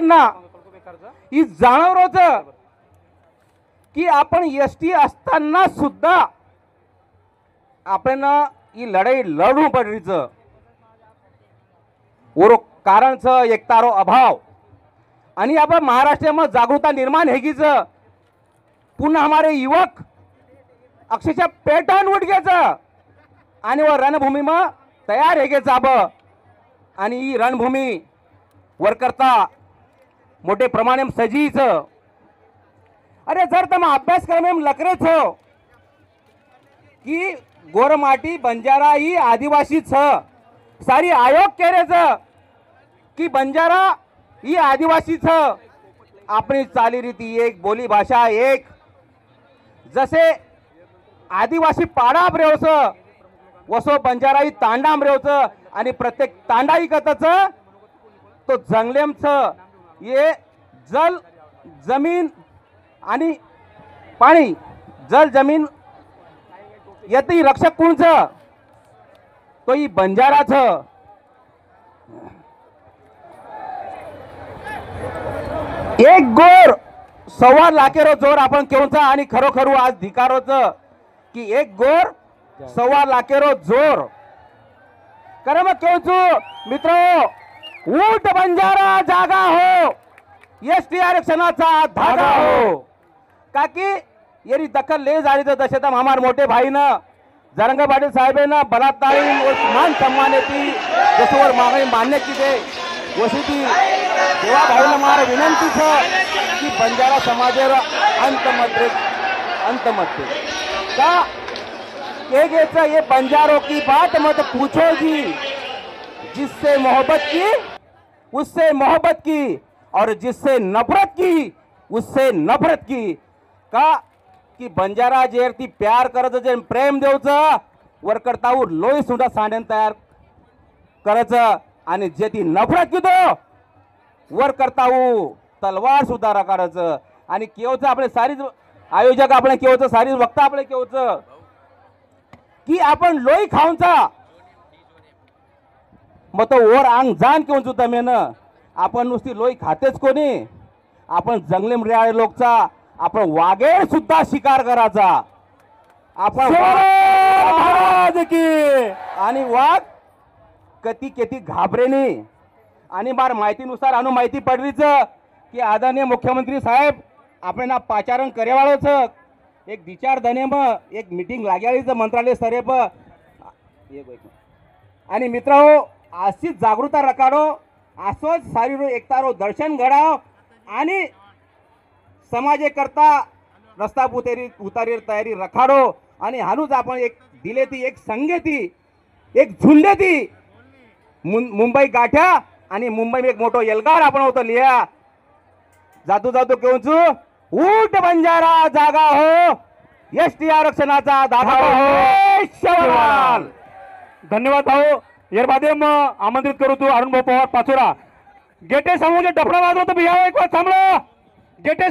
असताना ही जाणव होतं की आपण एसटी असताना सुद्धा आपण ही लढाई लढू पडलीचं और कारणचं एकतारो अभाव आणि आपण महाराष्ट्रामध्ये जागरूकता निर्माण हेगीच पुन्हा हमारे युवक अक्षरशः पेटर्न उठ घ्यायचं आणि व रणभूमी में तयार हेगेच अब आणि ही रणभूमी वर करता मोठे प्रमाणे सजीच अरे जर तम अभ्यासक्रम में लकरेच हो कि गोरमाटी बंजारा ही आदिवासी सारी आयोग केरेच कि बंजारा ही आदिवासी अपनी चालीरीती एक बोली भाषा एक जसे आदिवासी पाडा रेवच वसो बंजारा ही तांडाम रेवच आणि प्रत्येक तांडा ही कतच तो जंगलेमच ये जल जमीन आणि पाणी जल जमीन यती रक्षक कोणच तो ही बंजाराच एक गोर 1.25 लाखेरो जोर आपण केवचा आणि खरोखर आज धिकारोच की एक गोर 1.25 लाखेरो जोर करे मग केवचू मित्र ऊट बंजारा जागा हो एसटी आरक्षणाचा धागा हो काकी येरी दखल ले झाली तर दशेत हमार मोठे भाई न जरंग पाटील साहेब न बलात्कारी मान सम्मान येती जसवर मागणी मान्य की दे वशी ती देवा भाई मार विनंती की बंजारा समाजेर अंत मत का ये बंजारों की बात मत पूछो जी जिससे मोहब्बत की उससे मोहब्बत की और जिससे नफरत की उससे नफरत की का कि बंजारा जेरती प्यार करत जे प्रेम देवच वर करता लोई सुद्धा सांडेन तयार करायचं आणि जे ती नफरत की तो वर करता तलवार सुद्धा रकाडायचं आणि केवच आपले सारी आयोजक आपले केवच सारी वक्ता आपले केवच की आपण लोई खाऊनचा मग तो वर अंग जाण केवचू तमेन आपण नुसती लोई खातेच कोणी आपण जंगले मर्याळे लोकचा आपण वाघेर सुद्धा शिकार करायचा आपण आणि वाघ कती केती घाबरेनी आणि बार माहितीनुसार अनु माहिती पडलीच की आदरणीय मुख्यमंत्री साहेब आपल्याला पाचारण करेवाळोच एक विचार धने मग एक मीटिंग लाग्याळीच मंत्रालय स्तरेप आणि मित्रांनो अशीच जागृता रकाडो असोच सारी एकतारो दर्शन घडाव आणि समाजे करता रस्ता उतारी तयारी रखाडो आणि हानूच आपण एक दिले ती एक संगेती एक झुंडे ती मुंबई गाठ्या आणि मुंबई में एक मोठो एल्गार आपण होतो लिहा जातो जातो केवचू ऊट बंजारा जागा हो एसटी आरक्षणाचा धागा हो धन्यवाद भाऊ यार बादे आमंत्रित करू तू अरुण भाऊ पवार पाचोरा गेटे समोर डफडा वाजवतो भैया एक बार थांबलो गेटे